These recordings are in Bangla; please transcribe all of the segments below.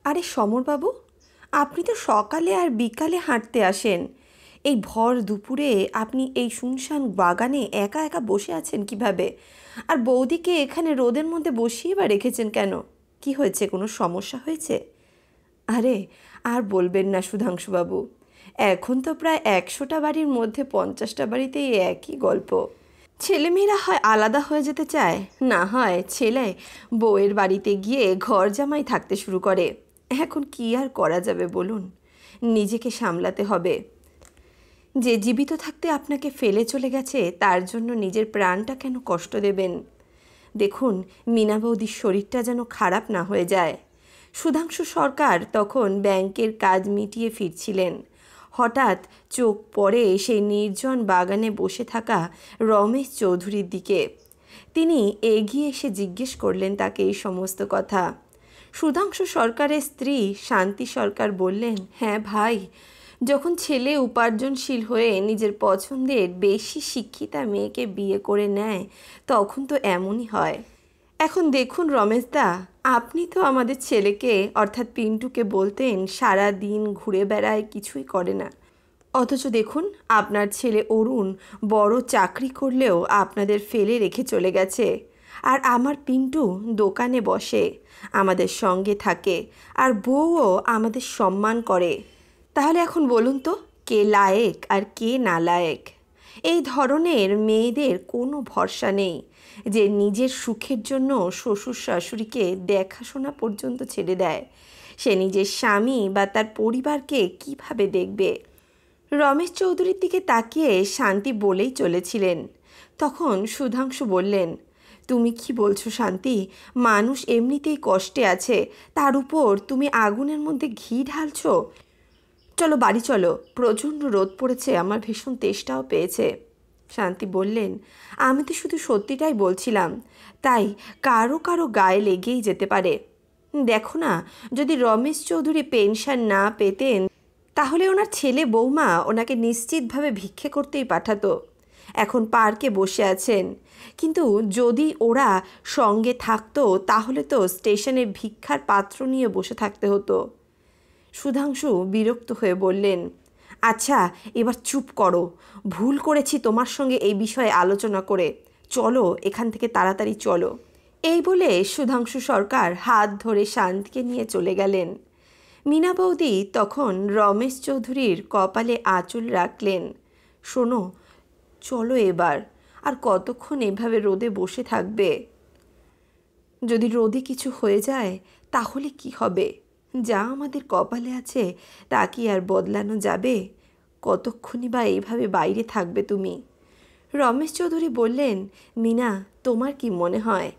আরে সমরবাবু, আপনি তো সকালে আর বিকালে হাঁটতে আসেন, এই ভর দুপুরে আপনি এই শুনশান বাগানে একা একা বসে আছেন কিভাবে? আর বৌদিকে এখানে রোদের মধ্যে বসিয়ে বা রেখেছেন কেন? কি হয়েছে, কোনো সমস্যা হয়েছে? আরে আর বলবেন না সুধাংশুবাবু, এখন তো প্রায় 100টা বাড়ির মধ্যে 50টা বাড়িতেই একই গল্প। ছেলেমেয়েরা হয় আলাদা হয়ে যেতে চায়, না হয় ছেলে বউয়ের বাড়িতে গিয়ে ঘর জামাই থাকতে শুরু করে। এখন কি আর করা যাবে বলুন, নিজেকে সামলাতে হবে। যে জীবিত থাকতে আপনাকে ফেলে চলে গেছে তার জন্য নিজের প্রাণটা কেন কষ্ট দেবেন? দেখুন, মীনা বৌদির শরীরটা যেন খারাপ না হয়ে যায়। সুধাংশু সরকার তখন ব্যাংকের কাজ মিটিয়ে ফিরছিলেন। হঠাৎ চোখ পড়ে সেই নির্জন বাগানে বসে থাকা রমেশ চৌধুরীর দিকে। তিনি এগিয়ে এসে জিজ্ঞেস করলেন তাকে এই সমস্ত কথা। সুধাংশু সরকারের স্ত্রী শান্তি সরকার বললেন, হ্যাঁ ভাই, যখন ছেলে উপার্জনশীল হয়ে নিজের পছন্দের বেশি শিক্ষিতা মেয়েকে বিয়ে করে নেয় তখন তো এমনই হয়। এখন দেখুন রমেশদা, আপনি তো আমাদের ছেলেকে অর্থাৎ পিন্টুকে বলতেন সারা দিন ঘুরে বেড়ায়, কিছুই করে না। অথচ দেখুন, আপনার ছেলে অরুণ বড় চাকরি করলেও আপনাদের ফেলে রেখে চলে গেছে। আর আমার পিন্টু দোকানে বসে, আমাদের সঙ্গে থাকে, আর বউও আমাদের সম্মান করে। তাহলে এখন বলুন তো, কে লায়েক আর কে নালায়েক? এই ধরনের মেয়েদের কোনো ভরসা নেই, যে নিজের সুখের জন্য শ্বশুর শাশুড়িকে দেখাশোনা পর্যন্ত ছেড়ে দেয়। সে নিজের স্বামী বা তার পরিবারকে কিভাবে দেখবে? রমেশ চৌধুরীর দিকে তাকিয়ে শান্তি বলেই চলেছিলেন, তখন সুধাংশু বললেন, তুমি কি বলছো শান্তি? মানুষ এমনিতেই কষ্টে আছে, তার উপর তুমি আগুনের মধ্যে ঘি ঢালছো। চলো বাড়ি চলো, প্রচণ্ড রোদ পড়েছে, আমার ভীষণ তেষ্টাও পেয়েছে। শান্তি বললেন, আমি তো শুধু সত্যিটাই বলছিলাম, তাই কারো কারো গায়ে লেগেই যেতে পারে। দেখো না, যদি রমেশ চৌধুরী পেনশন না পেতেন তাহলে ওনার ছেলে বৌমা ওনাকে নিশ্চিতভাবে ভিক্ষে করতেই পাঠাতো। এখন পার্কে বসে আছেন, কিন্তু যদি ওরা সঙ্গে থাকতো তাহলে তো স্টেশনে ভিক্ষার পাত্র নিয়ে বসে থাকতে হতো। সুধাংশু বিরক্ত হয়ে বললেন, আচ্ছা এবার চুপ করো, ভুল করেছি তোমার সঙ্গে এই বিষয়ে আলোচনা করে, চলো এখান থেকে তাড়াতাড়ি চলো। এই বলে সুধাংশু সরকার হাত ধরে শান্তিকে নিয়ে চলে গেলেন। মীনা বৌদি তখন রমেশ চৌধুরীর কপালে আঁচল রাখলেন, শোনো, চলো এবার, আর কতক্ষণ এভাবে রোদে বসে থাকবে? যদি রোদে কিছু হয়ে যায় তাহলে কি হবে? যা আমাদের কপালে আছে তা কি আর বদলানো যাবে? কতক্ষণই বা এইভাবে বাইরে থাকবে তুমি? রমেশ চৌধুরী বললেন, মীনা, তোমার কি মনে হয়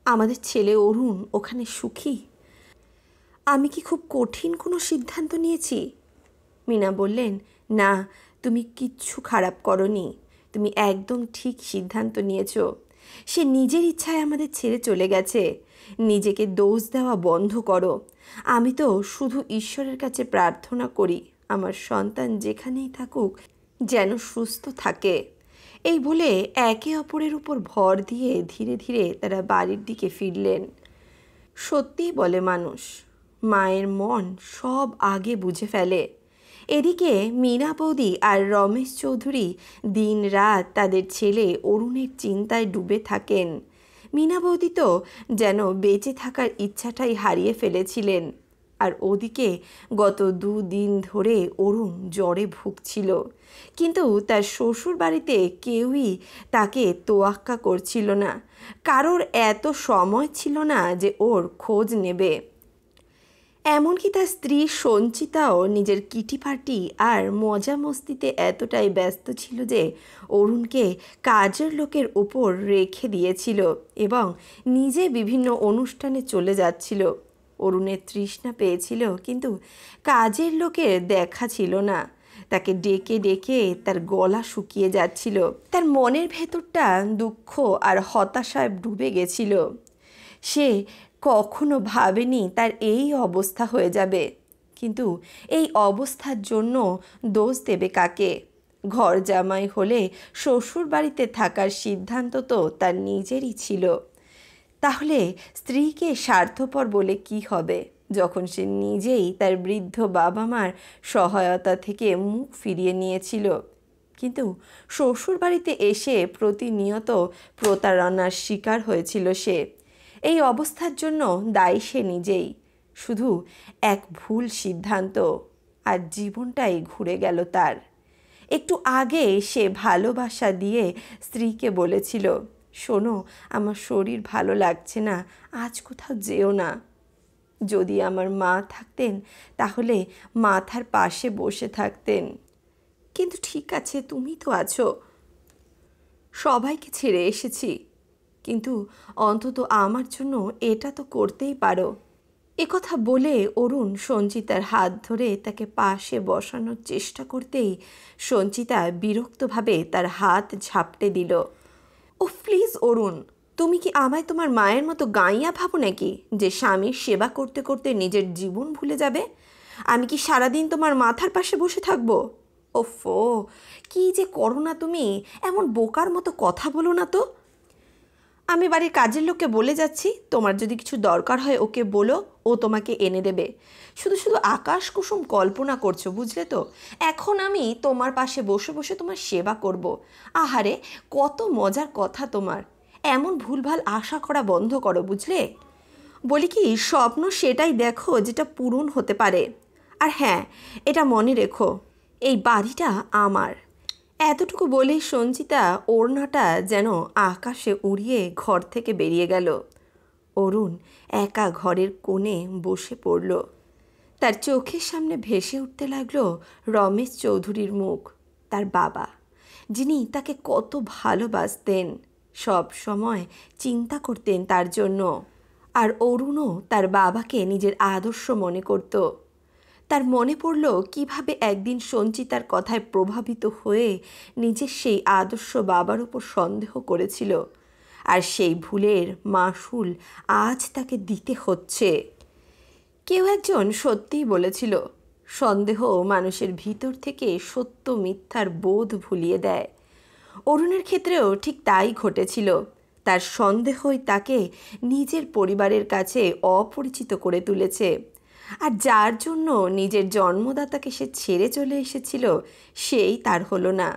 আমাদের ছেলে অরুণ ওখানে সুখী? আমি কি খুব কঠিন কোনো সিদ্ধান্ত নিয়েছি? মীনা বললেন, না, তুমি কিচ্ছু খারাপ করনি, তুমি একদম ঠিক সিদ্ধান্ত নিয়েছ। সে নিজের ইচ্ছায় আমাদের ছেড়ে চলে গেছে, নিজেকে দোষ দেওয়া বন্ধ করো। আমি তো শুধু ঈশ্বরের কাছে প্রার্থনা করি আমার সন্তান যেখানেই থাকুক যেন সুস্থ থাকে। এই বলে একে অপরের উপর ভর দিয়ে ধীরে ধীরে তারা বাড়ির দিকে ফিরলেন। সত্যিই বলে মানুষ, মায়ের মন সব আগে বুঝে ফেলে। এদিকে মীনা বৌদি আর রমেশ চৌধুরী দিন রাত তাদের ছেলে অরুণের চিন্তায় ডুবে থাকেন। মীনা বৌদি তো যেন বেঁচে থাকার ইচ্ছাটাই হারিয়ে ফেলেছিলেন। আর ওদিকে গত 2 দিন ধরে অরুণ জ্বরে ভুগছিল, কিন্তু তার শ্বশুর বাড়িতে কেউই তাকে তোয়াক্কা করছিল না। কারোর এত সময় ছিল না যে ওর খোঁজ নেবে। এমনকি তার স্ত্রী সঞ্চিতাও নিজের কিটিপার্টি আর মজা মস্তিতে এতটাই ব্যস্ত ছিল যে অরুণকে কাজের লোকের ওপর রেখে দিয়েছিল এবং নিজে বিভিন্ন অনুষ্ঠানে চলে যাচ্ছিল। অরুণের তৃষ্ণা পেয়েছিল, কিন্তু কাজের লোকের দেখা ছিল না। তাকে ডেকে ডেকে তার গলা শুকিয়ে যাচ্ছিল, তার মনের ভেতরটা দুঃখ আর হতাশায় ডুবে গেছিল। সে কখনো ভাবেনি তার এই অবস্থা হয়ে যাবে, কিন্তু এই অবস্থার জন্য দোষ দেবে কাকে? ঘর জামাই হলে শ্বশুর বাড়িতে থাকার সিদ্ধান্ত তো তার নিজেরই ছিল। তাহলে স্ত্রীকে স্বার্থপর বলে কি হবে? যখন সে নিজেই তার বৃদ্ধ বাবা মার সহায়তা থেকে মুখ ফিরিয়ে নিয়েছিল। কিন্তু শ্বশুরবাড়িতে এসে প্রতিনিয়ত প্রতারণার শিকার হয়েছিল সে। এই অবস্থার জন্য দায়ী সে নিজেই। শুধু এক ভুল সিদ্ধান্ত আর জীবনটাই ঘুরে গেল তার। একটু আগে সে ভালোবাসা দিয়ে স্ত্রীকে বলেছিল, শোনো, আমার শরীর ভালো লাগছে না, আজ কোথাও যেও না। যদি আমার মা থাকতেন তাহলে মাথার পাশে বসে থাকতেন। কিন্তু ঠিক আছে, তুমি তো আছো। সবাইকে ছেড়ে এসেছি, কিন্তু অন্তত আমার জন্য এটা তো করতেই পারো। একথা বলে অরুণ সঞ্চিতার হাত ধরে তাকে পাশে বসানোর চেষ্টা করতেই সঞ্চিতা বিরক্তভাবে তার হাত ঝাপটে দিল। ও প্লিজ অরুণ, তুমি কি আমায় তোমার মায়ের মতো গাইয়া ভাবো নাকি, যে স্বামীর সেবা করতে করতে নিজের জীবন ভুলে যাবে? আমি কি সারাদিন তোমার মাথার পাশে বসে থাকবো? ওফো, কি যে করো না তুমি, এমন বোকার মতো কথা বলো না তো। আমি বাড়ির কাজের লোককে বলে যাচ্ছি, তোমার যদি কিছু দরকার হয় ওকে বলো, ও তোমাকে এনে দেবে। শুধু শুধু আকাশ কুসুম কল্পনা করছো, বুঝলে তো? এখন আমি তোমার পাশে বসে বসে তোমার সেবা করব। আহারে, কত মজার কথা তোমার। এমন ভুলভাল আশা করা বন্ধ করো, বুঝলে? বলি কি, স্বপ্ন সেটাই দেখো যেটা পূরণ হতে পারে। আর হ্যাঁ, এটা মনে রেখো, এই বাড়িটা আমার। এতটুকু বলেই সঞ্চিতা ওড়নাটা যেন আকাশে উড়িয়ে ঘর থেকে বেরিয়ে গেল। অরুণ একা ঘরের কোণে বসে পড়ল। তার চোখের সামনে ভেসে উঠতে লাগলো রমেশ চৌধুরীর মুখ, তার বাবা, যিনি তাকে কত ভালোবাসতেন, সব সময় চিন্তা করতেন তার জন্য। আর অরুণও তার বাবাকে নিজের আদর্শ মনে করত। তার মনে পড়ল কিভাবে একদিন সঞ্চিতার কথায় প্রভাবিত হয়ে নিজের সেই আদর্শ বাবার উপর সন্দেহ করেছিল, আর সেই ভুলের মাসুল আজ তাকে দিতে হচ্ছে। কেউ একজন সত্যিই বলেছিল, সন্দেহ মানুষের ভিতর থেকে সত্য মিথ্যার বোধ ভুলিয়ে দেয়। অরুণের ক্ষেত্রেও ঠিক তাই ঘটেছিল। তার সন্দেহই তাকে নিজের পরিবারের কাছে অপরিচিত করে তুলেছে। আর যার জন্য নিজের জন্মদাতাকে সে ছেড়ে চলে এসেছিল, সেই তার হলো না।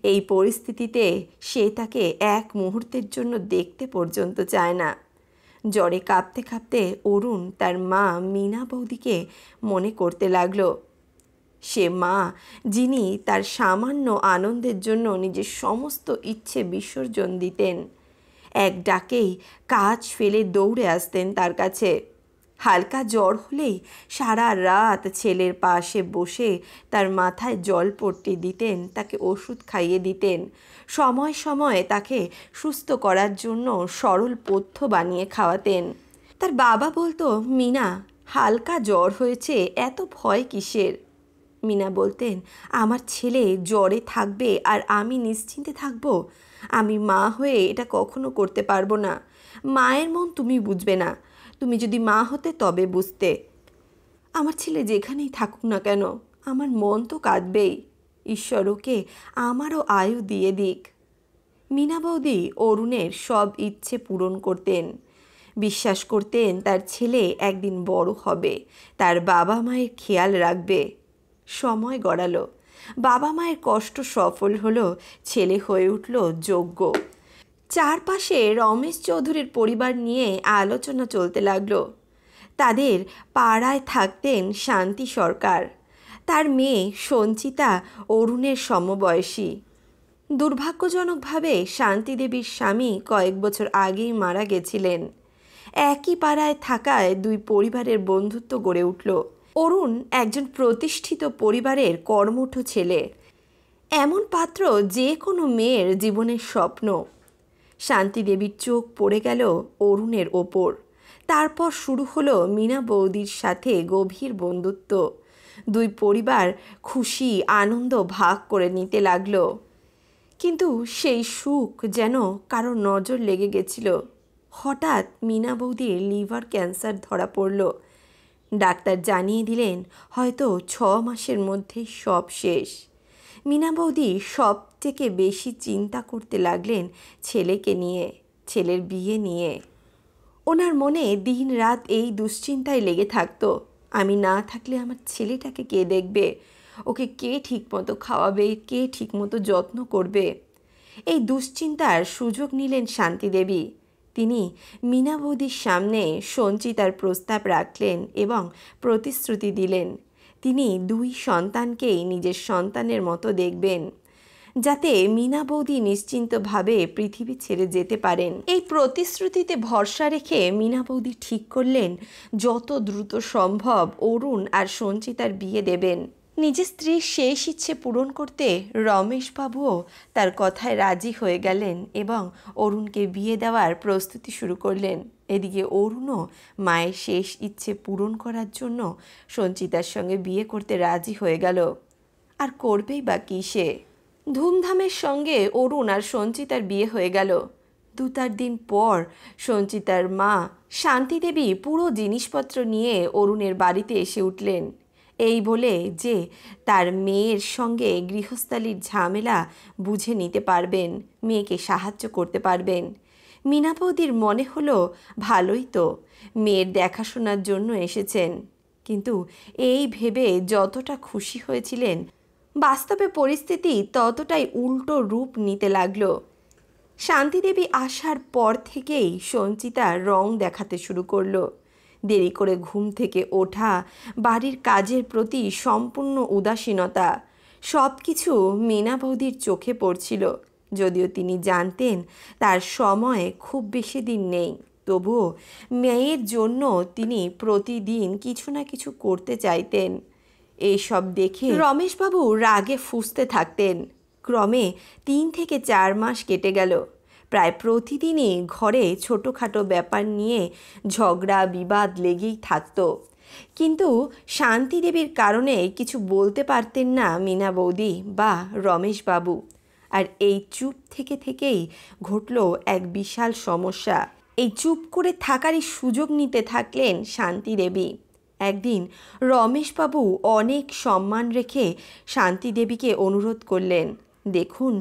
এই পরিস্থিতিতে সে তাকে এক মুহূর্তের জন্য দেখতে পর্যন্ত চায় না। জ্বরে কাঁপতে কাঁপতে অরুণ তার মা মীনা বৌদিকে মনে করতে লাগলো। সে মা, যিনি তার সামান্য আনন্দের জন্য নিজের সমস্ত ইচ্ছে বিসর্জন দিতেন। এক ডাকেই কাজ ফেলে দৌড়ে আসতেন তার কাছে। হালকা জ্বর হলেই সারা রাত ছেলের পাশে বসে তার মাথায় জলপট্টি দিতেন, তাকে ওষুধ খাইয়ে দিতেন, সময় সময় তাকে সুস্থ করার জন্য সরল পথ্য বানিয়ে খাওয়াতেন। তার বাবা বলতো, মিনা, হালকা জ্বর হয়েছে, এত ভয় কিসের? মিনা বলতেন, আমার ছেলে জ্বরে থাকবে আর আমি নিশ্চিন্তে থাকব? আমি মা হয়ে এটা কখনো করতে পারবো না। মায়ের মন তুমি বুঝবে না, তুমি যদি মা হতে তবে বুঝতে। আমার ছেলে যেখানেই থাকুক না কেন, আমার মন তো কাঁদবেই। ঈশ্বর ওকে আমারও আয়ু দিয়ে দিক। মীনা বৌদি অরুণের সব ইচ্ছে পূরণ করতেন। বিশ্বাস করতেন তার ছেলে একদিন বড় হবে, তার বাবা মায়ের খেয়াল রাখবে। সময় গড়ালো, বাবা মায়ের কষ্ট সফল হলো, ছেলে হয়ে উঠল যোগ্য। চারপাশে রমেশ চৌধুরীর পরিবার নিয়ে আলোচনা চলতে লাগলো। তাদের পাড়ায় থাকতেন শান্তি সরকার, তার মেয়ে সঞ্চিতা অরুণের সমবয়সী। দুর্ভাগ্যজনকভাবে শান্তি দেবীর স্বামী কয়েক বছর আগেই মারা গেছিলেন। একই পাড়ায় থাকায় দুই পরিবারের বন্ধুত্ব গড়ে উঠল। অরুণ একজন প্রতিষ্ঠিত পরিবারের কর্মঠ ছেলে, এমন পাত্র যে কোনো মেয়ের জীবনের স্বপ্ন। শান্তি দেবীর চোখ পড়ে গেল অরুণের ওপর। তারপর শুরু হলো মীনা বৌদির সাথে গভীর বন্ধুত্ব। দুই পরিবার খুশি আনন্দ ভাগ করে নিতে লাগলো। কিন্তু সেই সুখ যেন কারো নজর লেগে গেছিল। হঠাৎ মীনা বৌদির লিভার ক্যান্সার ধরা পড়ল। ডাক্তার জানিয়ে দিলেন হয়তো 6 মাসের মধ্যেই সব শেষ। মীনা বৌদি সব থেকে বেশি চিন্তা করতে লাগলেন ছেলেকে নিয়ে, ছেলের বিয়ে নিয়ে। ওনার মনে দিন রাত এই দুশ্চিন্তায় লেগে থাকতো, আমি না থাকলে আমার ছেলেটাকে কে দেখবে, ওকে কে ঠিকমতো খাওয়াবে, কে ঠিকমতো যত্ন করবে। এই দুশ্চিন্তার সুযোগ নিলেন শান্তিদেবী। তিনি মীনা বৌদির সামনে সঞ্চিতার প্রস্তাব রাখলেন এবং প্রতিশ্রুতি দিলেন তিনি দুই সন্তানকেই নিজের সন্তানের মতো দেখবেন, যাতে মীনা বৌদি নিশ্চিন্তভাবে পৃথিবী ছেড়ে যেতে পারেন। এই প্রতিশ্রুতিতে ভরসা রেখে মীনা বৌদি ঠিক করলেন যত দ্রুত সম্ভব অরুণ আর সঞ্চিতার বিয়ে দেবেন। নিজের স্ত্রীর শেষ ইচ্ছে পূরণ করতে রমেশবাবুও তার কথায় রাজি হয়ে গেলেন এবং অরুণকে বিয়ে দেওয়ার প্রস্তুতি শুরু করলেন। এদিকে অরুণও মায়ের শেষ ইচ্ছে পূরণ করার জন্য সঞ্চিতার সঙ্গে বিয়ে করতে রাজি হয়ে গেল। আর করবেই বা কী সে? ধুমধামের সঙ্গে অরুণ আর সঞ্চিতার বিয়ে হয়ে গেল। 2-4 দিন পর সঞ্চিতার মা শান্তিদেবী পুরো জিনিসপত্র নিয়ে অরুণের বাড়িতে এসে উঠলেন, এই বলে যে তার মেয়ের সঙ্গে গৃহস্থালির ঝামেলা বুঝে নিতে পারবেন, মেয়েকে সাহায্য করতে পারবেন। মীনা বৌদির মনে হলো ভালোই তো, মেয়ের দেখাশোনার জন্য এসেছেন। কিন্তু এই ভেবে যতটা খুশি হয়েছিলেন, বাস্তবে পরিস্থিতি ততটাই উল্টো রূপ নিতে লাগলো। শান্তিদেবী আসার পর থেকেই সঞ্চিতা রং দেখাতে শুরু করলো। দেরি করে ঘুম থেকে ওঠা, বাড়ির কাজের প্রতি সম্পূর্ণ উদাসীনতা, সব কিছু মীনা বৌদির চোখে পড়ছিল। যদিও তিনি জানতেন তার সময় খুব বেশি দিন নেই, তবুও মেয়ের জন্য তিনি প্রতিদিন কিছু না কিছু করতে চাইতেন। এইসব দেখে রমেশবাবু রাগে ফুঁসতে থাকতেন। ক্রমে 3 থেকে 4 মাস কেটে গেল। প্রায় প্রতিদিনই ঘরে ছোটোখাটো ব্যাপার নিয়ে ঝগড়া বিবাদ লেগেই থাকতো, কিন্তু শান্তিদেবীর কারণে কিছু বলতে পারতেন না মীনা বৌদি বা রমেশবাবু। আর এই চুপ থেকে থেকেই ঘটল এক বিশাল সমস্যা। এই চুপ করে থাকারই সুযোগ নিতে থাকলেন শান্তিদেবী। একদিন রমেশবাবু অনেক সম্মান রেখে শান্তিদেবীকে অনুরোধ করলেন, দেখুন,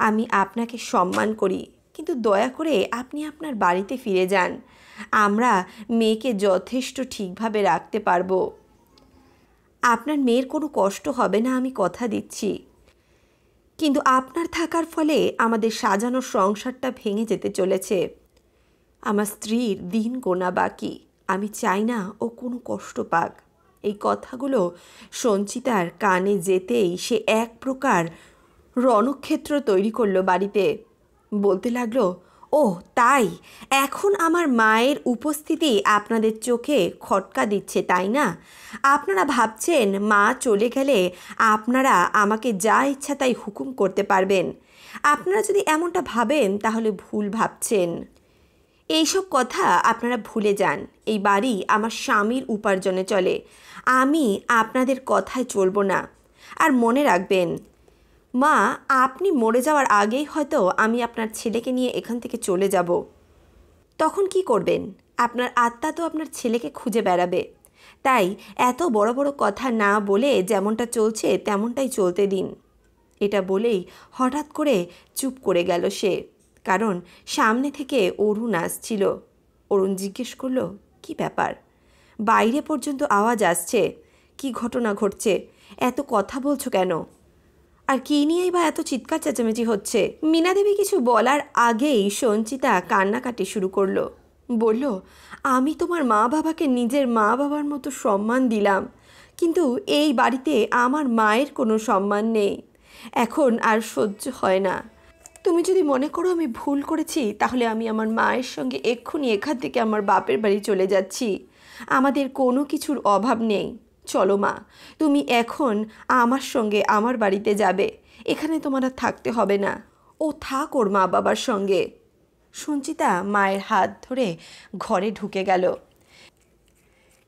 আমি আপনাকে সম্মান করি, কিন্তু দয়া করে আপনি আপনার বাড়িতে ফিরে যান। আমরা মেয়েকে যথেষ্ট ঠিকভাবে রাখতে পারবো। আপনার মেয়ের কোনো কষ্ট হবে না, আমি কথা দিচ্ছি। কিন্তু আপনার থাকার ফলে আমাদের সাজানো সংসারটা ভেঙে যেতে চলেছে। আমার স্ত্রীর দিন গোনা বাকি, আমি চাই না ও কোনো কষ্ট পাক। এই কথাগুলো সঞ্চিতার কানে যেতেই সে এক প্রকার রণক্ষেত্র তৈরি করলো বাড়িতে। বলতে লাগলো, ও তাই, এখন আমার মায়ের উপস্থিতি আপনাদের চোখে খটকা দিচ্ছে, তাই না? আপনারা ভাবছেন মা চলে গেলে আপনারা আমাকে যা ইচ্ছা তাই হুকুম করতে পারবেন। আপনারা যদি এমনটা ভাবেন তাহলে ভুল ভাবছেন। এইসব কথা আপনারা ভুলে যান। এই বাড়ি আমার স্বামীর উপার্জনে চলে, আমি আপনাদের কথায় চলবো না। আর মনে রাখবেন মা, আপনি মরে যাওয়ার আগেই হয়তো আমি আপনার ছেলেকে নিয়ে এখান থেকে চলে যাব। তখন কি করবেন? আপনার আত্মা তো আপনার ছেলেকে খুঁজে বেড়াবে। তাই এত বড় বড় কথা না বলে যেমনটা চলছে তেমনটাই চলতে দিন। এটা বলেই হঠাৎ করে চুপ করে গেল সে, কারণ সামনে থেকে অরুণ আসছিল। অরুণ জিজ্ঞেস করলো, কি ব্যাপার? বাইরে পর্যন্ত আওয়াজ আসছে, কি ঘটনা ঘটছে? এত কথা বলছো কেন? আর কী নিয়েই বা এত চিৎকার চেঁচামেচি হচ্ছে? মীনা দেবী কিছু বলার আগেই সঞ্চিতা কান্নাকাটি শুরু করলো। বলল, আমি তোমার মা বাবাকে নিজের মা বাবার মতো সম্মান দিলাম, কিন্তু এই বাড়িতে আমার মায়ের কোনো সম্মান নেই। এখন আর সহ্য হয় না। তুমি যদি মনে করো আমি ভুল করেছি, তাহলে আমি আমার মায়ের সঙ্গে এক্ষুনি এখান থেকে আমার বাপের বাড়ি চলে যাচ্ছি। আমাদের কোনো কিছুর অভাব নেই। চলো মা, তুমি এখন আমার সঙ্গে আমার বাড়িতে যাবে, এখানে তোমার আর থাকতে হবে না। ও থাক ওর মা বাবার সঙ্গে। সঞ্চিতা মায়ের হাত ধরে ঘরে ঢুকে গেল।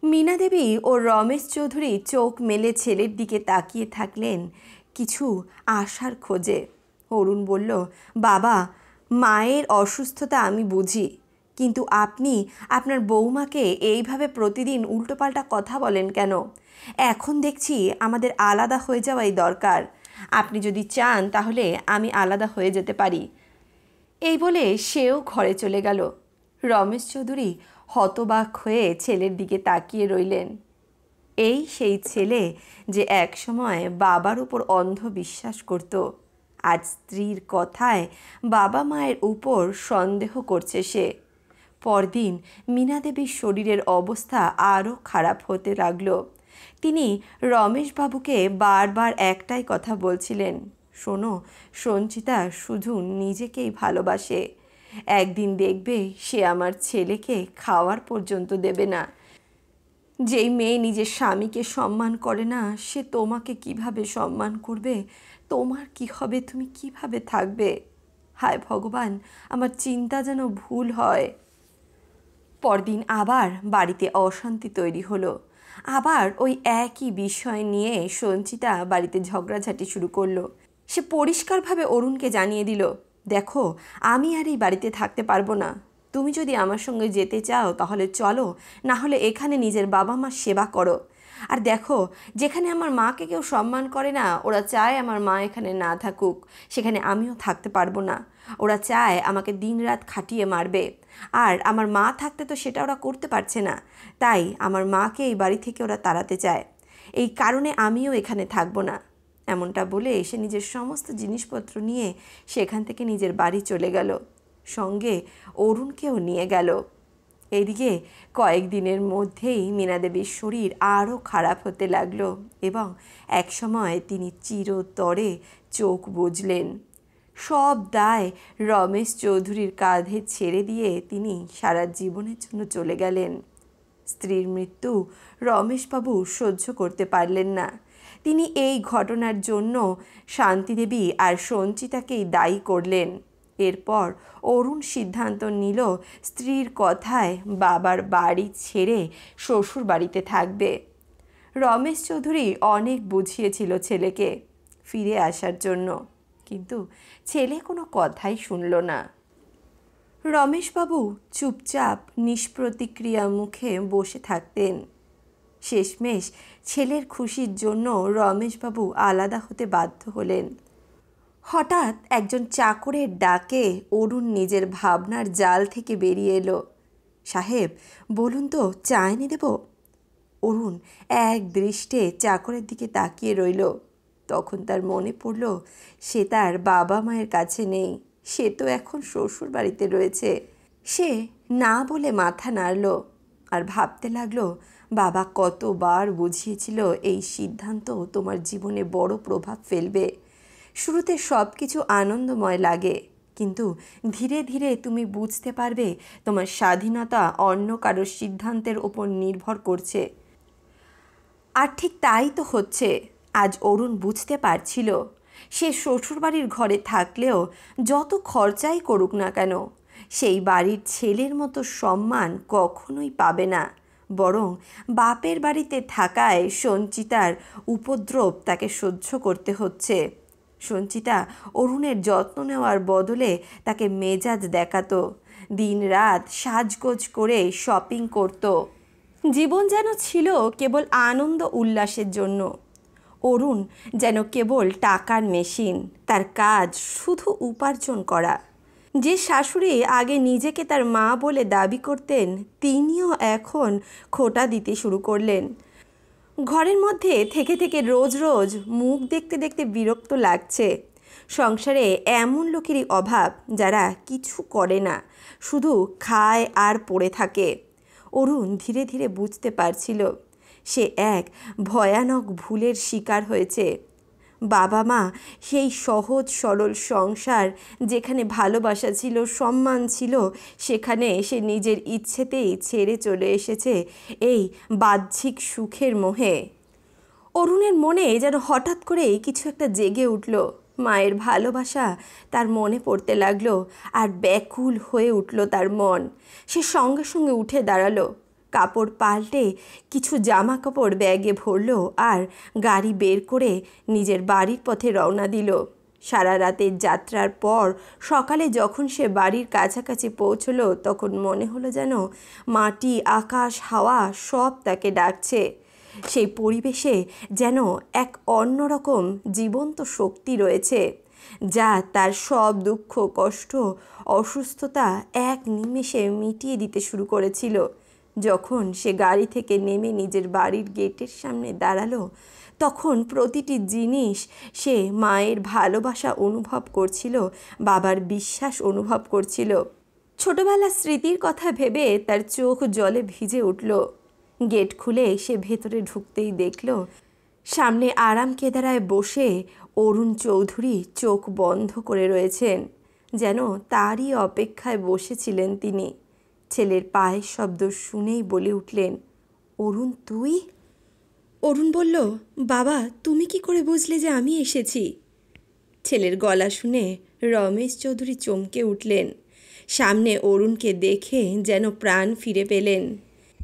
মীনা দেবী ও রমেশ চৌধুরী চোখ মেলে ছেলের দিকে তাকিয়ে থাকলেন কিছু আশার খোঁজে। অরুণ বলল, বাবা, মায়ের অসুস্থতা আমি বুঝি, কিন্তু আপনি আপনার বৌমাকে এইভাবে প্রতিদিন উল্টোপাল্টা কথা বলেন কেন? এখন দেখছি আমাদের আলাদা হয়ে যাওয়াই দরকার। আপনি যদি চান তাহলে আমি আলাদা হয়ে যেতে পারি। এই বলে সেও ঘরে চলে গেল। রমেশ চৌধুরী হতবাক হয়ে ছেলের দিকে তাকিয়ে রইলেন। এই সেই ছেলে যে একসময় বাবার উপর অন্ধ বিশ্বাস করত, আজ স্ত্রীর কথায় বাবা মায়ের উপর সন্দেহ করছে সে। পরদিন মীনা দেবীর শরীরের অবস্থা আরও খারাপ হতে লাগল। তিনি রমেশবাবুকে বারবার একটাই কথা বলছিলেন, শোনো, সঞ্চিতা শুধু নিজেকেই ভালোবাসে। একদিন দেখবে সে আমার ছেলেকে খাওয়ার পর্যন্ত দেবে না। যেই মেয়ে নিজের স্বামীকে সম্মান করে না, সে তোমাকে কিভাবে সম্মান করবে? তোমার কি হবে? তুমি কিভাবে থাকবে? হায় ভগবান, আমার চিন্তা যেন ভুল হয়। পরদিন আবার বাড়িতে অশান্তি তৈরি হলো। আবার ওই একই বিষয় নিয়ে সঞ্চিতা বাড়িতে ঝগড়াঝাটি শুরু করলো। সে পরিষ্কারভাবে অরুণকে জানিয়ে দিল, দেখো, আমি আর এই বাড়িতে থাকতে পারবো না। তুমি যদি আমার সঙ্গে যেতে চাও তাহলে চলো, না হলে এখানে নিজের বাবা মার সেবা করো। আর দেখো, যেখানে আমার মাকে কেউ সম্মান করে না, ওরা চায় আমার মা এখানে না থাকুক, সেখানে আমিও থাকতে পারবো না। ওরা চায় আমাকে দিনরাত খাটিয়ে মারবে, আর আমার মা থাকতে তো সেটা ওরা করতে পারছে না। তাই আমার মাকে এই বাড়ি থেকে ওরা তাড়াতে চায়। এই কারণে আমিও এখানে থাকবো না। এমনটা বলে সে নিজের সমস্ত জিনিসপত্র নিয়ে সেখান থেকে নিজের বাড়ি চলে গেল, সঙ্গে অরুণকেও নিয়ে গেল। এইদিকে কয়েকদিনের মধ্যেই মীনা দেবীর শরীর আরও খারাপ হতে লাগলো এবং একসময় তিনি চিরতরে চোখ বুজলেন। সব দায় রমেশ চৌধুরীর কাঁধে ছেড়ে দিয়ে তিনি সারা জীবনের জন্য চলে গেলেন। স্ত্রীর মৃত্যু রমেশবাবু সহ্য করতে পারলেন না। তিনি এই ঘটনার জন্য শান্তিদেবী আর সঞ্চিতাকেই দায়ী করলেন। এরপর অরুণ সিদ্ধান্ত নিল স্ত্রীর কথায় বাবার বাড়ি ছেড়ে শ্বশুর বাড়িতে থাকবে। রমেশ চৌধুরী অনেক বুঝিয়েছিল ছেলেকে ফিরে আসার জন্য, কিন্তু ছেলে কোনো কথাই শুনল না। রমেশবাবু চুপচাপ নিষ্প্রতিক্রিয়া মুখে বসে থাকতেন। শেষমেশ ছেলের খুশির জন্য রমেশবাবু আলাদা হতে বাধ্য হলেন। হঠাৎ একজন চাকরের ডাকে অরুণ নিজের ভাবনার জাল থেকে বেরিয়ে এলো। সাহেব, বলুন তো, চা এনে দেব? অরুণ এক দৃষ্টে চাকরের দিকে তাকিয়ে রইল। তখন তার মনে পড়ল সে তার বাবা মায়ের কাছে নেই, সে তো এখন শ্বশুর বাড়িতে রয়েছে। সে না বলে মাথা নাড়ল আর ভাবতে লাগলো, বাবা কতবার বুঝিয়েছিল এই সিদ্ধান্ত তোমার জীবনে বড় প্রভাব ফেলবে। শুরুতে সব কিছু আনন্দময় লাগে, কিন্তু ধীরে ধীরে তুমি বুঝতে পারবে তোমার স্বাধীনতা অন্য কারোর সিদ্ধান্তের ওপর নির্ভর করছে। আর ঠিক তাই তো হচ্ছে। আজ অরুণ বুঝতে পারছিল সে শ্বশুরবাড়ির ঘরে থাকলেও যত খরচাই করুক না কেন, সেই বাড়ির ছেলের মতো সম্মান কখনোই পাবে না। বরং বাপের বাড়িতে থাকায় সঞ্চিতার উপদ্রব তাকে সহ্য করতে হচ্ছে। সঞ্চিতা অরুণের যত্ন নেওয়ার বদলে তাকে মেজাজ দেখাতো, দিনরাত সাজগোজ করে শপিং করত। জীবন যেন ছিল কেবল আনন্দ উল্লাসের জন্য। অরুণ যেন কেবল টাকার মেশিন, তার কাজ শুধু উপার্জন করা। যে শাশুড়ি আগে নিজেকে তার মা বলে দাবি করতেন, তিনিও এখন খোঁটা দিতে শুরু করলেন। ঘরের মধ্যে থেকে থেকে রোজ রোজ মুখ দেখতে দেখতে বিরক্ত লাগছে। সংসারে এমন লোকেরই অভাব যারা কিছু করে না, শুধু খায় আর পড়ে থাকে। অরুণ ধীরে ধীরে বুঝতে পারছিল সে এক ভয়ানক ভুলের শিকার হয়েছে। বাবা মা সেই সহজ সরল সংসার, যেখানে ভালোবাসা ছিল, সম্মান ছিল, সেখানে সে নিজের ইচ্ছেতেই ছেড়ে চলে এসেছে এই বাহ্যিক সুখের মোহে। অরুণের মনে যেন হঠাৎ করেই কিছু একটা জেগে উঠল। মায়ের ভালোবাসা তার মনে পড়তে লাগলো আর ব্যাকুল হয়ে উঠল তার মন। সে সঙ্গে সঙ্গে উঠে দাঁড়ালো, কাপড় পাল্টে কিছু জামা কাপড় ব্যাগে ভরল আর গাড়ি বের করে নিজের বাড়ির পথে রওনা দিল। সারা রাতের যাত্রার পর সকালে যখন সে বাড়ির কাছাকাছি পৌঁছলো, তখন মনে হলো যেন মাটি, আকাশ, হাওয়া সব তাকে ডাকছে। সেই পরিবেশে যেন এক অন্যরকম জীবন্ত শক্তি রয়েছে, যা তার সব দুঃখ, কষ্ট, অসুস্থতা এক নিমেষে মিটিয়ে দিতে শুরু করেছিল। যখন সে গাড়ি থেকে নেমে নিজের বাড়ির গেটের সামনে দাঁড়ালো, তখন প্রতিটি জিনিস সে মায়ের ভালোবাসা অনুভব করছিল, বাবার বিশ্বাস অনুভব করছিল। ছোটবেলার স্মৃতির কথা ভেবে তার চোখ জলে ভিজে উঠল। গেট খুলে সে ভেতরে ঢুকতেই দেখল সামনে আরাম কেদারায় বসে অরুণ চৌধুরী চোখ বন্ধ করে রয়েছেন, যেন তারই অপেক্ষায় বসেছিলেন তিনি। ছেলের পায়ের শব্দ শুনেই বলে উঠলেন, অরুণ তুই? অরুণ বলল, বাবা তুমি কি করে বুঝলে যে আমি এসেছি? ছেলের গলা শুনে রমেশ চৌধুরী চমকে উঠলেন। সামনে অরুণকে দেখে যেন প্রাণ ফিরে পেলেন।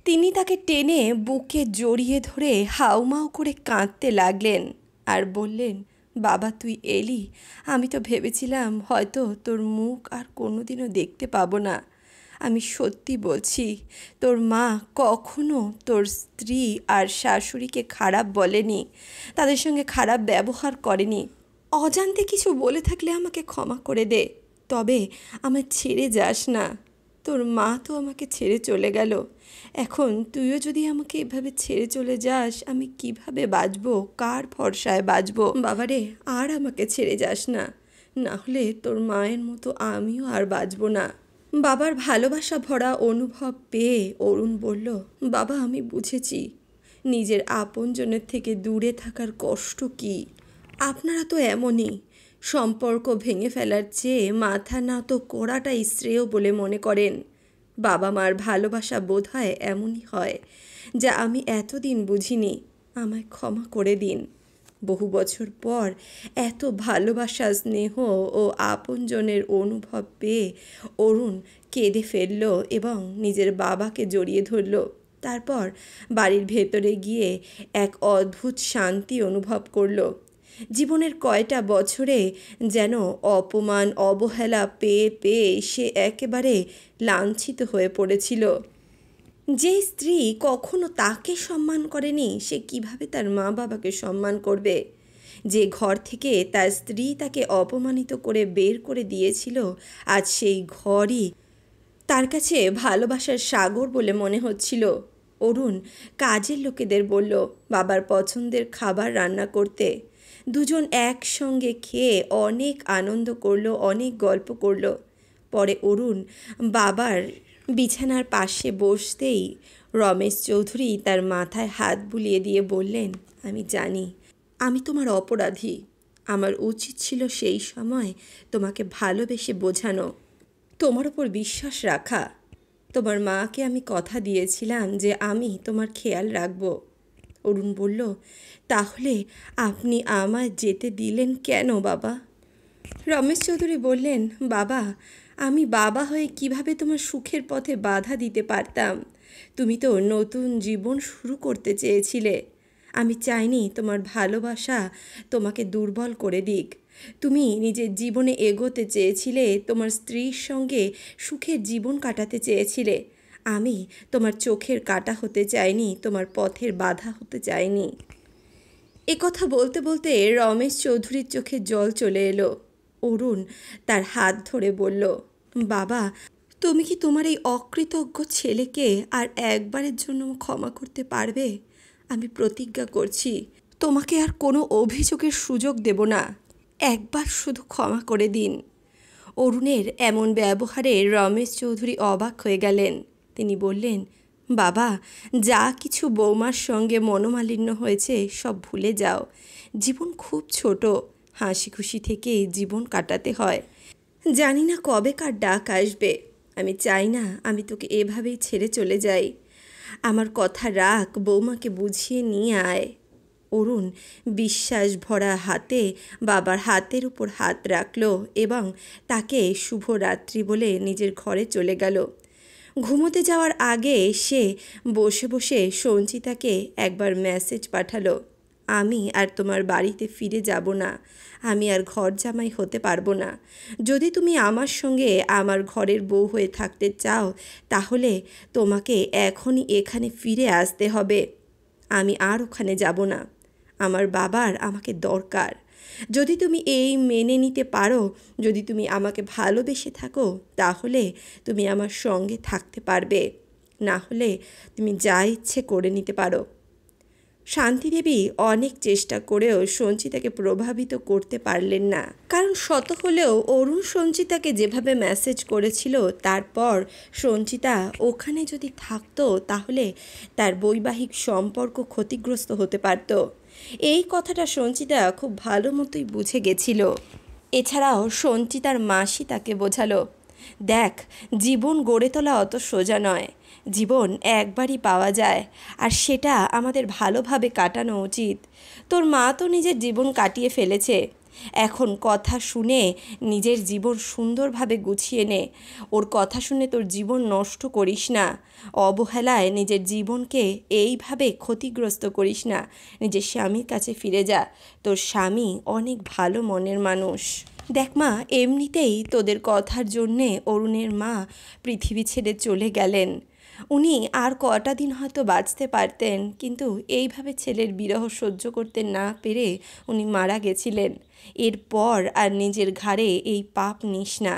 তিনি তাকে টেনে বুকে জড়িয়ে ধরে হাউমাউ করে কাঁদতে লাগলেন আর বললেন, বাবা তুই এলি, আমি তো ভেবেছিলাম হয়তো তোর মুখ আর কোনোদিনও দেখতে পাবো না। আমি সত্যি বলছি, তোর মা কখনো তোর স্ত্রী আর শাশুড়িকে খারাপ বলেনি, তাদের সঙ্গে খারাপ ব্যবহার করেনি। অজান্তে কিছু বলে থাকলে আমাকে ক্ষমা করে দে, তবে আমার ছেড়ে যাস না। তোর মা তো আমাকে ছেড়ে চলে গেল, এখন তুইও যদি আমাকে এভাবে ছেড়ে চলে যাস, আমি কিভাবে বাঁচবো, কার ভরসায় বাঁচবো? বাবারে, আর আমাকে ছেড়ে যাস না, না হলে তোর মায়ের মতো আমিও আর বাঁচবো না। বাবার ভালোবাসা ভরা অনুভব পেয়ে অরুণ বলল, বাবা আমি বুঝেছি নিজের আপনজনের থেকে দূরে থাকার কষ্ট কী। আপনারা তো এমনই, সম্পর্ক ভেঙে ফেলার চেয়ে মাথা নত করাটাই শ্রেয় বলে মনে করেন। বাবা মার ভালোবাসা বোধহয় এমনই হয়, যা আমি এতদিন বুঝিনি। আমায় ক্ষমা করে দিন। বহু বছর পর এত ভালোবাসা, স্নেহ ও আপনজনের অনুভব পেয়ে অরুণ কেঁদে ফেলল এবং নিজের বাবাকে জড়িয়ে ধরল। তারপর বাড়ির ভেতরে গিয়ে এক অদ্ভুত শান্তি অনুভব করল। জীবনের কয়টা বছরে যেন অপমান, অবহেলা পেয়ে পেয়ে সে একেবারে লাঞ্ছিত হয়ে পড়েছিল। যে স্ত্রী কখনো তাকে সম্মান করেনি, সে কিভাবে তার মা বাবাকে সম্মান করবে? যে ঘর থেকে তার স্ত্রী তাকে অপমানিত করে বের করে দিয়েছিল, আজ সেই ঘরই তার কাছে ভালোবাসার সাগর বলে মনে হচ্ছিল। অরুণ কাজের লোকেদের বলল বাবার পছন্দের খাবার রান্না করতে। দুজন একসঙ্গে খেয়ে অনেক আনন্দ করলো, অনেক গল্প করলো। পরে অরুণ বাবার বিছানার পাশে বসতেই রমেশ চৌধুরী তার মাথায় হাত বুলিয়ে দিয়ে বললেন, আমি জানি আমি তোমার অপরাধী। আমার উচিত ছিল সেই সময় তোমাকে ভালোবেসে বোঝানো, তোমার ওপর বিশ্বাস রাখা। তোমার মাকে আমি কথা দিয়েছিলাম যে আমি তোমার খেয়াল রাখব। অরুণ বলল, তাহলে আপনি আমায় যেতে দিলেন কেন বাবা? রমেশ চৌধুরী বললেন, বাবা আমি বাবা হয়ে কিভাবে তোমার সুখের পথে বাধা দিতে পারতাম? তুমি তো নতুন জীবন শুরু করতে চেয়েছিলে। আমি চাইনি তোমার ভালোবাসা তোমাকে দুর্বল করে দিক। তুমি নিজের জীবনে এগোতে চেয়েছিলে, তোমার স্ত্রীর সঙ্গে সুখের জীবন কাটাতে চেয়েছিলে। আমি তোমার চোখের কাঁটা হতে চাইনি, তোমার পথের বাধা হতে চাইনি। কথা বলতে বলতে রমেশ চৌধুরীর চোখে জল চলে এলো। অরুণ তার হাত ধরে বলল, বাবা তুমি কি তোমার এই অকৃতজ্ঞ ছেলেকে আর একবারের জন্য ক্ষমা করতে পারবে? আমি প্রতিজ্ঞা করছি তোমাকে আর কোনো অভিযোগের সুযোগ দেব না। একবার শুধু ক্ষমা করে দিন। অরুণের এমন ব্যবহারে রমেশ চৌধুরী অবাক হয়ে গেলেন। তিনি বললেন, বাবা যা কিছু বৌমার সঙ্গে মনোমালিন্য হয়েছে সব ভুলে যাও। জীবন খুব ছোট, হাসি খুশি থেকে জীবন কাটাতে হয়। জানি না কবে কার ডাক আসবে। আমি চাই না আমি তোকে এভাবেই ছেড়ে চলে যাই। আমার কথা রাখ, বৌমাকে বুঝিয়ে নিয়ে আয়। অরুণ বিশ্বাস ভরা হাতে বাবার হাতের উপর হাত রাখল এবং তাকে শুভরাত্রি বলে নিজের ঘরে চলে গেল। ঘুমোতে যাওয়ার আগে সে বসে বসে সঞ্চিতাকে একবার মেসেজ পাঠালো, আমি আর তোমার বাড়িতে ফিরে যাব না। আমি আর ঘর জামাই হতে পারবো না। যদি তুমি আমার সঙ্গে আমার ঘরের বউ হয়ে থাকতে চাও, তাহলে তোমাকে এখনই এখানে ফিরে আসতে হবে। আমি আর ওখানে যাব না। আমার বাবার আমাকে দরকার। যদি তুমি এই মেনে নিতে পারো, যদি তুমি আমাকে ভালোবেসে থাকো, তাহলে তুমি আমার সঙ্গে থাকতে পারবে। না হলে তুমি যা ইচ্ছে করে নিতে পারো। শান্তিদেবী অনেক চেষ্টা করেও সঞ্চিতাকে প্রভাবিত করতে পারলেন না, কারণ শত হলেও অরুণ সঞ্চিতাকে যেভাবে মেসেজ করেছিল, তারপর সঞ্চিতা ওখানে যদি থাকতো তাহলে তার বৈবাহিক সম্পর্ক ক্ষতিগ্রস্ত হতে পারত। এই কথাটা সঞ্চিতা খুব ভালো মতোই বুঝে গেছিল। এছাড়াও সঞ্চিতার মাসি তাকে বোঝালো, দেখ, জীবন গড়ে তোলা অত সোজা নয়। জীবন একবারই পাওয়া যায়, আর সেটা আমাদের ভালোভাবে কাটানো উচিত। তোর মা তো নিজের জীবন কাটিয়ে ফেলেছে, এখন কথা শুনে নিজের জীবন সুন্দরভাবে গুছিয়ে নে। ওর কথা শুনে তোর জীবন নষ্ট করিস না, অবহেলায় নিজের জীবনকে এইভাবে ক্ষতিগ্রস্ত করিস না। নিজের স্বামীর কাছে ফিরে যা, তোর স্বামী অনেক ভালো মনের মানুষ। দেখ মা, এমনিতেই তোদের কথার জন্যে অরুণের মা পৃথিবী ছেড়ে চলে গেলেন। উনি আর কটা দিন হয়তো বাঁচতে পারতেন, কিন্তু এইভাবে ছেলের বিরহ সহ্য করতে না পেরে উনি মারা গেছিলেন। এরপর আর নিজের ঘাড়ে এই পাপ নিস না।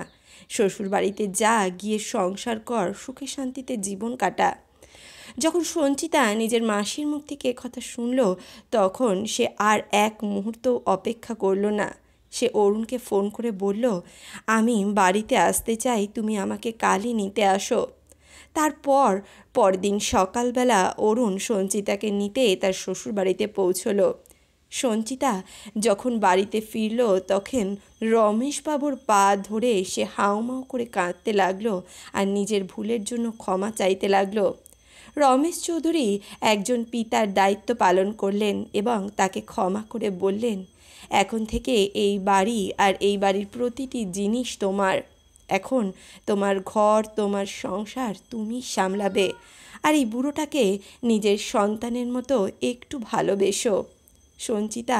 শ্বশুরবাড়িতে যা, গিয়ে সংসার কর, সুখে শান্তিতে জীবন কাটা। যখন সঞ্চিতা নিজের মাসির মুখ থেকে কথা শুনল, তখন সে আর এক মুহূর্ত অপেক্ষা করল না। সে অরুণকে ফোন করে বলল, আমি বাড়িতে আসতে চাই, তুমি আমাকে কালই নিতে আসো। তারপর পরদিন সকালবেলা অরুণ সঞ্চিতাকে নিতে তার শ্বশুরবাড়িতে পৌঁছলো। সঞ্চিতা যখন বাড়িতে ফিরল, তখন রমেশবাবুর পা ধরে সে হাউমাউ করে কাঁদতে লাগলো আর নিজের ভুলের জন্য ক্ষমা চাইতে লাগলো। রমেশ চৌধুরী একজন পিতার দায়িত্ব পালন করলেন এবং তাকে ক্ষমা করে বললেন, এখন থেকে এই বাড়ি আর এই বাড়ির প্রতিটি জিনিস তোমার। এখন তোমার ঘর, তোমার সংসার তুমি সামলাবে, আর এই বুড়োটাকে নিজের সন্তানের মতো একটু ভালোবেসো। সঞ্চিতা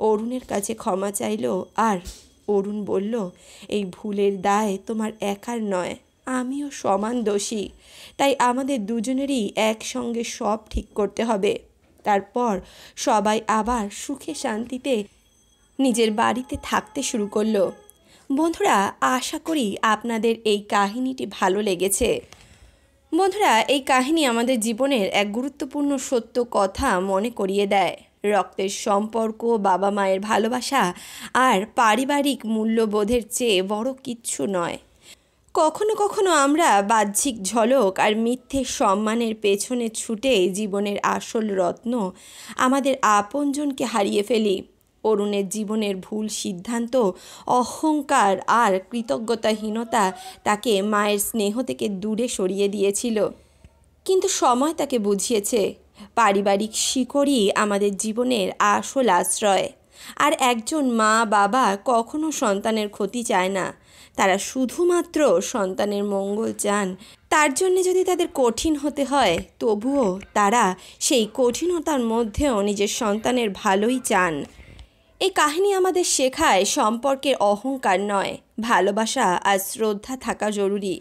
অরুণের কাছে ক্ষমা চাইল, আর অরুণ বলল, এই ভুলের দায় তোমার একার নয়, আমিও সমান দোষী। তাই আমাদের দুজনেরই একসঙ্গে সব ঠিক করতে হবে। তারপর সবাই আবার সুখে শান্তিতে নিজের বাড়িতে থাকতে শুরু করলো। বন্ধুরা, আশা করি আপনাদের এই কাহিনীটি ভালো লেগেছে। বন্ধুরা, এই কাহিনী আমাদের জীবনের এক গুরুত্বপূর্ণ সত্য কথা মনে করিয়ে দেয়। রক্তের সম্পর্ক, বাবা মায়ের ভালোবাসা আর পারিবারিক মূল্যবোধের চেয়ে বড় কিচ্ছু নয়। কখনো কখনো আমরা বাহ্যিক ঝলক আর মিথ্যে সম্মানের পেছনে ছুটে জীবনের আসল রত্ন, আমাদের আপনজনকে হারিয়ে ফেলি। অরুণের জীবনের ভুল সিদ্ধান্ত, অহংকার আর কৃতজ্ঞতাহীনতা তাকে মায়ের স্নেহ থেকে দূরে সরিয়ে দিয়েছিল। কিন্তু সময় তাকে বুঝিয়েছে, পারিবারিক শিকড়ই আমাদের জীবনের আসল আশ্রয়। আর একজন মা বাবা কখনো সন্তানের ক্ষতি চায় না, তারা শুধুমাত্র সন্তানের মঙ্গল চান। তার জন্যে যদি তাদের কঠিন হতে হয়, তবুও তারা সেই কঠিনতার মধ্যেও নিজের সন্তানের ভালোই চান। এই কাহিনী আমাদের শেখায় সম্পর্কের অহংকার নয়, ভালোবাসা আর শ্রদ্ধা থাকা জরুরি।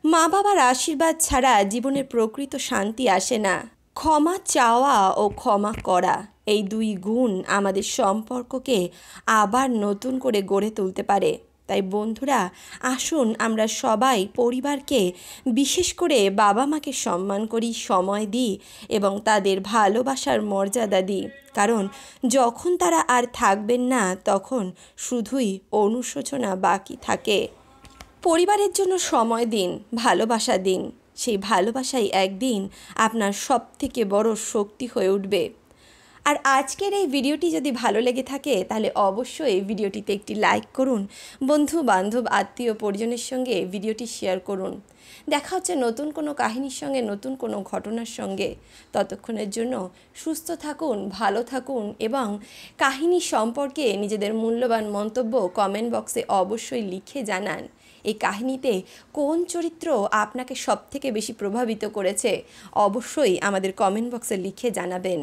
মা বাবার আশীর্বাদ ছাড়া জীবনের প্রকৃত শান্তি আসে না। ক্ষমা চাওয়া ও ক্ষমা করা, এই দুই গুণ আমাদের সম্পর্ককে আবার নতুন করে গড়ে তুলতে পারে। তাই বন্ধুরা, আসুন আমরা সবাই পরিবারকে, বিশেষ করে বাবা মাকে সম্মান করি, সময় দিই এবং তাদের ভালোবাসার মর্যাদা দিই। কারণ যখন তারা আর থাকবেন না, তখন শুধুই অনুশোচনা বাকি থাকে। পরিবারের জন্য সময় দিন, ভালোবাসা দিন। সেই ভালোবাসাই একদিন আপনার সবথেকে বড় শক্তি হয়ে উঠবে। আর আজকের এই ভিডিওটি যদি ভালো লেগে থাকে, তাহলে অবশ্যই ভিডিওটিতে একটি লাইক করুন। বন্ধু বান্ধব আত্মীয় পরিজনের সঙ্গে ভিডিওটি শেয়ার করুন। দেখা হচ্ছে নতুন কোনো কাহিনীর সঙ্গে, নতুন কোনো ঘটনার সঙ্গে। ততক্ষণের জন্য সুস্থ থাকুন, ভালো থাকুন এবং কাহিনী সম্পর্কে নিজেদের মূল্যবান মন্তব্য কমেন্ট বক্সে অবশ্যই লিখে জানান। এই কাহিনীতে কোন চরিত্র আপনাকে সবথেকে বেশি প্রভাবিত করেছে, অবশ্যই আমাদের কমেন্ট বক্সে লিখে জানাবেন।